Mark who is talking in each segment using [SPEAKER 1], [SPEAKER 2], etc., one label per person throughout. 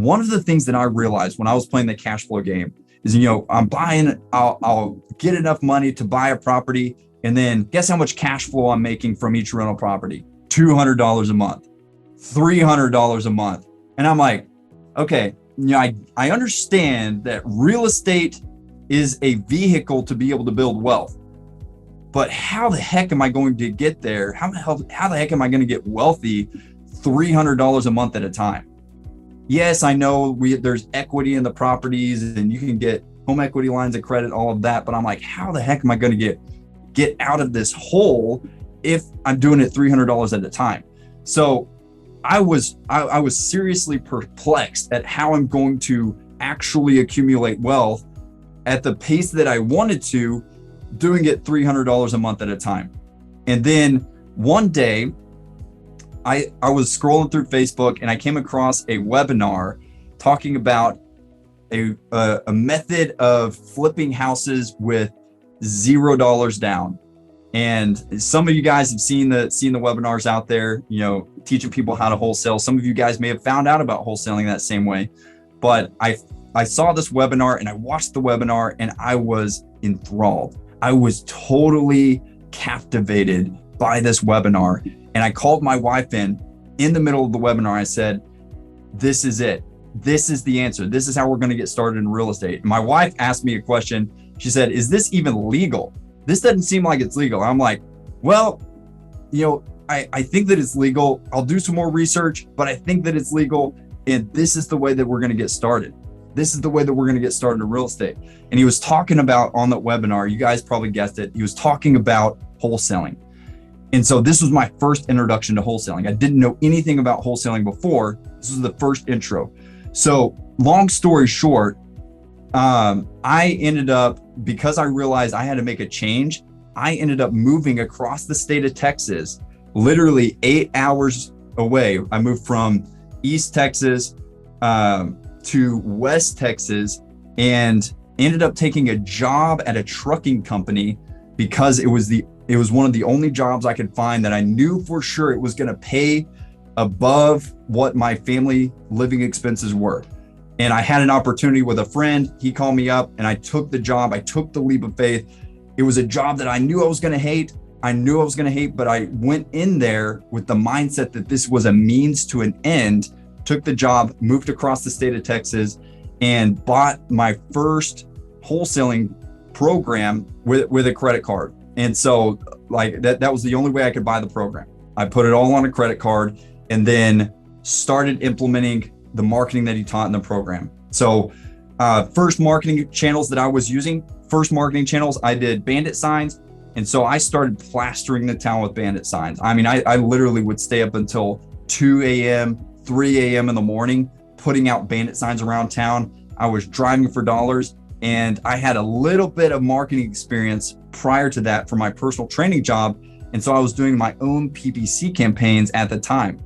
[SPEAKER 1] one of the things that I realized when I was playing the cash flow game is, I'll get enough money to buy a property, and then guess how much cash flow I'm making from each rental property? $200 a month, $300 a month. And I'm like, okay, I understand that real estate is a vehicle to be able to build wealth, but how the heck am I going to get there? How the heck am I going to get wealthy $300 a month at a time? Yes, I know there's equity in the properties and you can get home equity lines of credit, all of that. But I'm like, how the heck am I going to get out of this hole if I'm doing it $300 at a time? So I was seriously perplexed at how I'm going to actually accumulate wealth at the pace that I wanted to, doing it $300 a month at a time. And then one day I was scrolling through Facebook and I came across a webinar talking about a method of flipping houses with $0 down. And some of you guys have seen the webinars out there, teaching people how to wholesale. Some of you guys may have found out about wholesaling that same way, but I saw this webinar and I watched the webinar and I was enthralled. I was totally captivated by this webinar. And I called my wife in the middle of the webinar. I said, this is it. This is the answer. This is how we're going to get started in real estate. My wife asked me a question. She said, is this even legal? This doesn't seem like it's legal. I'm like, well, I think that it's legal. I'll do some more research, but I think that it's legal. And this is the way that we're going to get started. This is the way that we're going to get started in real estate. And he was talking about, on that webinar, you guys probably guessed it, he was talking about wholesaling. And so this was my first introduction to wholesaling. I didn't know anything about wholesaling before. This was the first intro. So long story short, I ended up, because I realized I had to make a change, I ended up moving across the state of Texas, literally 8 hours away. I moved from East Texas to West Texas and ended up taking a job at a trucking company because it was one of the only jobs I could find that I knew for sure it was going to pay above what my family living expenses were. And I had an opportunity with a friend. He called me up and I took the job. I took the leap of faith. It was a job that I knew I was going to hate. But I went in there with the mindset that this was a means to an end, took the job, moved across the state of Texas, and bought my first wholesaling program with a credit card. And so like that was the only way I could buy the program. I put it all on a credit card and then started implementing the marketing that he taught in the program. So first marketing channels that I was using, I did bandit signs. And so I started plastering the town with bandit signs. I mean, I literally would stay up until 2 a.m., 3 a.m. in the morning, putting out bandit signs around town. I was driving for dollars. And I had a little bit of marketing experience prior to that for my personal training job. And so I was doing my own PPC campaigns at the time.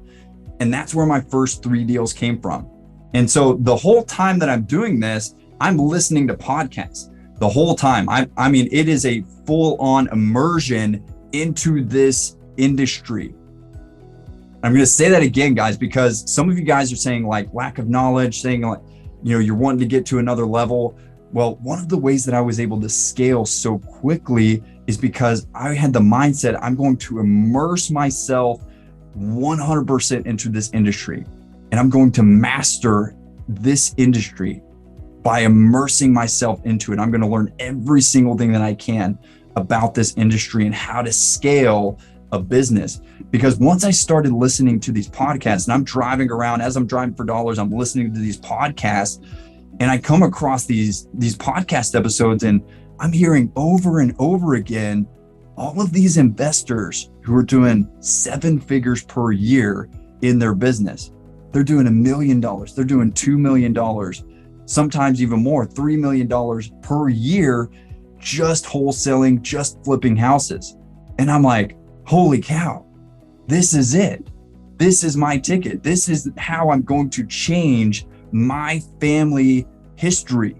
[SPEAKER 1] And that's where my first 3 deals came from. And so the whole time that I'm doing this, I'm listening to podcasts the whole time. I mean, it is a full-on immersion into this industry. I'm going to say that again, guys, because some of you guys are saying like lack of knowledge, saying like, you're wanting to get to another level. Well, one of the ways that I was able to scale so quickly is because I had the mindset, I'm going to immerse myself 100% into this industry. And I'm going to master this industry by immersing myself into it. I'm going to learn every single thing that I can about this industry and how to scale a business. Because once I started listening to these podcasts, and I'm driving around, as I'm driving for dollars, I'm listening to these podcasts, and I come across these podcast episodes, and I'm hearing over and over again, all of these investors who are doing 7 figures per year in their business. They're doing $1 million. They're doing $2 million, sometimes even more, $3 million per year, just wholesaling, just flipping houses. And I'm like, holy cow, this is it. This is my ticket. This is how I'm going to change my family history.